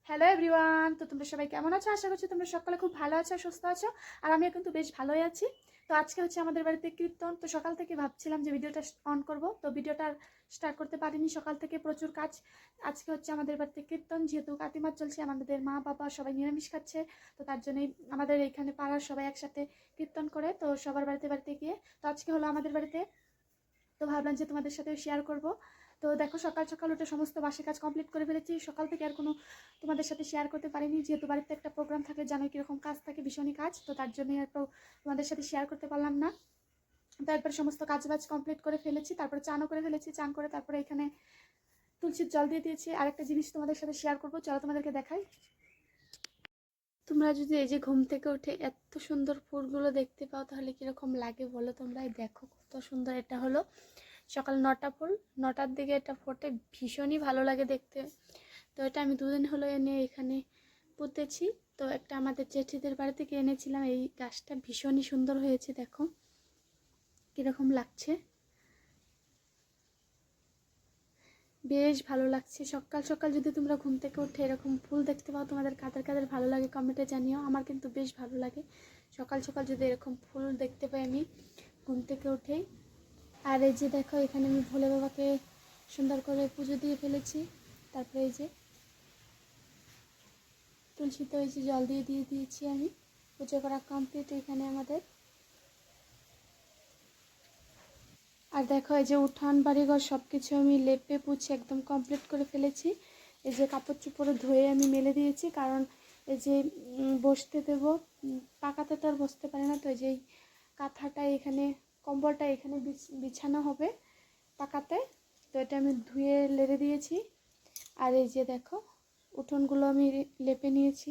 Hello everyone, তো তোমরা সবাই কেমন আছো? আশা করছি তোমরা সকালে খুব ভালো আছো, সুস্থ আছো। আর আমিও কিন্তু বেশ ভালোই আছি। তো আজকে হচ্ছে আমাদের বাড়িতে কীর্তন। তো সকাল থেকে ভাবছিলাম যে ভিডিওটা অন করব, তো ভিডিওটা স্টার্ট করতে পারিনি, সকাল থেকে প্রচুর কাজ। আজকে হচ্ছে আমাদের বাড়িতে কীর্তন, যেহেতু কাতি মাস চলছে, আমাদের মা বাবা সবাই নিরামিষ খাচ্ছে। তো তার জন্যই আমাদের এখানে পাড়ার সবাই একসাথে কীর্তন করে, তো সবার বাড়িতে বাড়িতে গিয়ে তো আজকে হলো আমাদের বাড়িতে। তো ভাবলাম যে তোমাদের সাথে শেয়ার করব। তো দেখো, সকাল সকাল উঠে সমস্ত বাসি কাজ কমপ্লিট করে ফেলেছি। সকাল থেকে আর কোনো তোমাদের সাথে শেয়ার করতে পারিনি, যেহেতু বাড়িতে একটা প্রোগ্রাম থাকলে জানোই কীরকম কাজ থাকে, ভীষণই কাজ। তো তার জন্যই আর তোমাদের সাথে শেয়ার করতে পারলাম না। তো একবার সমস্ত কাজ বাজ কমপ্লিট করে ফেলেছি, তারপরে চানও করে ফেলেছি। চান করে তারপরে এখানে তুলসীর জল দিয়ে দিয়েছি। আরেকটা জিনিস তোমাদের সাথে শেয়ার করবো, চলো তোমাদেরকে দেখাই। তোমরা যদি এই যে ঘুম থেকে উঠে এত সুন্দর ফুলগুলো দেখতে পাও তাহলে কীরকম লাগে বলো তোমরাই। দেখো কত সুন্দর, এটা হলো সকাল 9টা ফুল, 9টার দিকে এটা ফোটে, ভীষণই ভালো লাগে দেখতে। তো এটা আমি দুদিন হলো এনে এখানে পুঁতেছি। তো একটা আমাদের জেঠিদের বাড়ি থেকে এনেছিলাম। এই গাছটা ভীষণই সুন্দর হয়েছে, দেখো কীরকম লাগছে, বেশ ভালো লাগছে। সকাল সকাল যদি তোমরা ঘুম থেকে উঠে এরকম ফুল দেখতে পাও, তোমাদের কাদের কাদের ভালো লাগে কমেন্টে জানিও। আমার কিন্তু বেশ ভালো লাগে সকাল সকাল যদি এরকম ফুল দেখতে পাই আমি ঘুম থেকে উঠেই। আর এই যে দেখো, এখানে আমি ভোলে বাবাকে সুন্দর করে পুজো দিয়ে ফেলেছি। তারপরে এই যে তুলসীতে ওই যে জল দিয়ে দিয়েছি আমি, পুজো করা কমপ্লিট এখানে আমাদের। আর দেখো, এই যে উঠান বাড়িঘর সব কিছু আমি লেপে পুছে একদম কমপ্লিট করে ফেলেছি। এই যে কাপড় চোপড় ধুয়ে আমি মেলে দিয়েছি, কারণ এই যে বসতে দেবো, পাকাতে তো আর বসতে পারে না। তো এই যে কাঁথাটা এখানে, কম্বলটা এখানে বিছানো হবে পাকাতে। তো এটা আমি ধুয়ে লেড়ে দিয়েছি। আর এই যে দেখো, উঠোনগুলো আমি লেপে নিয়েছি,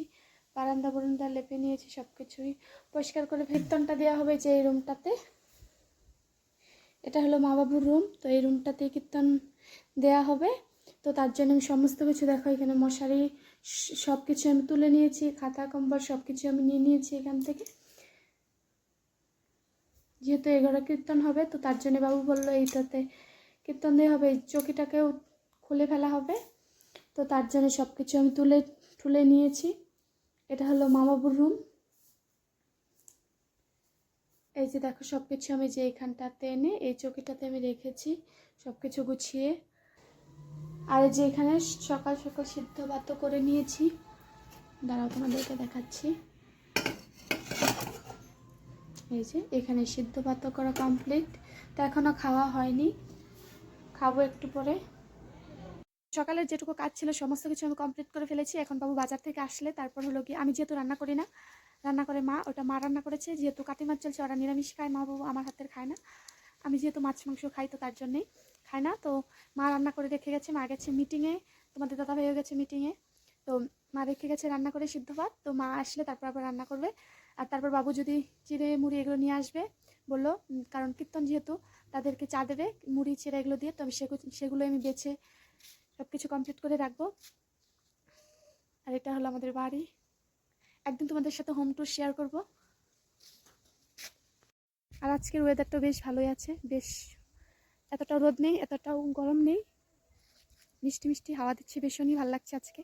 বারান্দা বারান্দা লেপে নিয়েছি, সব কিছুই পরিষ্কার করে। কীর্তনটা দেওয়া হবে যে এই রুমটাতে, এটা হলো মা বাবুর রুম। তো এই রুমটাতে কীর্তন দেয়া হবে। তো তার জন্য আমি সমস্ত কিছু দেখো, এখানে মশারি সব কিছু আমি তুলে নিয়েছি, খাতা কম্বল সব কিছু আমি নিয়ে নিয়েছি এখান থেকে। যেহেতু 11 কীর্তন হবে, তো তার জন্য বাবু বললো এইটাতে কীর্তন দেওয়া হবে, এই চৌকিটাকেও খুলে ফেলা হবে। তো তার জন্য সব কিছু আমি তুলে নিয়েছি। এটা হলো মা বাবুর রুম। এই যে দেখো, সব কিছু আমি যে এখানটাতে এনে এই চৌকিটাতে আমি রেখেছি সব কিছু গুছিয়ে। আর যে এখানে সকাল সকাল সিদ্ধ ভাত করে নিয়েছি, দাঁড়াও তোমাদেরকে দেখাচ্ছি। এই যে এখানে সিদ্ধ ভাত করা কমপ্লিট। তো এখনও খাওয়া হয়নি, খাবো একটু পরে। সকালের যেটুকু কাজ ছিল সমস্ত কিছু আমি কমপ্লিট করে ফেলেছি। এখন বাবু বাজার থেকে আসলে তারপর হলো কি, আমি যেহেতু রান্না করি না, রান্না করে মা, ওটা মা রান্না করেছে। যেহেতু কাতি মাছ চলছে, ওরা নিরামিষ খায়, মা বাবু আমার হাতের খায় না। আমি যেহেতু মাছ মাংস খাই, তো তার জন্যেই খায় না। তো মা রান্না করে রেখে গেছে, মা গেছে মিটিংয়ে, তোমাদের দাদা ভাইও গেছে মিটিংয়ে। তো মা রেখে গেছে রান্না করে সিদ্ধ ভাত। তো মা আসলে তারপর আবার রান্না করবে। আর তারপর বাবু যদি চিড়ে মুড়ি এগুলো নিয়ে আসবে বললো, কারণ কীর্তন যেহেতু, তাদেরকে চা দেবে মুড়ি চিড়ে এগুলো দিয়ে। তো আমি সেগুলো আমি বেছে সব কিছু কমপ্লিট করে রাখবো। আর এটা হলো আমাদের বাড়ি, একদিন তোমাদের সাথে হোম ট্যুর শেয়ার করব। আর আজকের ওয়েদারটা বেশ ভালোই আছে, বেশ এতটাও রোদ নেই, এতটাও গরম নেই, মিষ্টি মিষ্টি হাওয়া দিচ্ছে, ভীষণই ভালো লাগছে আজকে।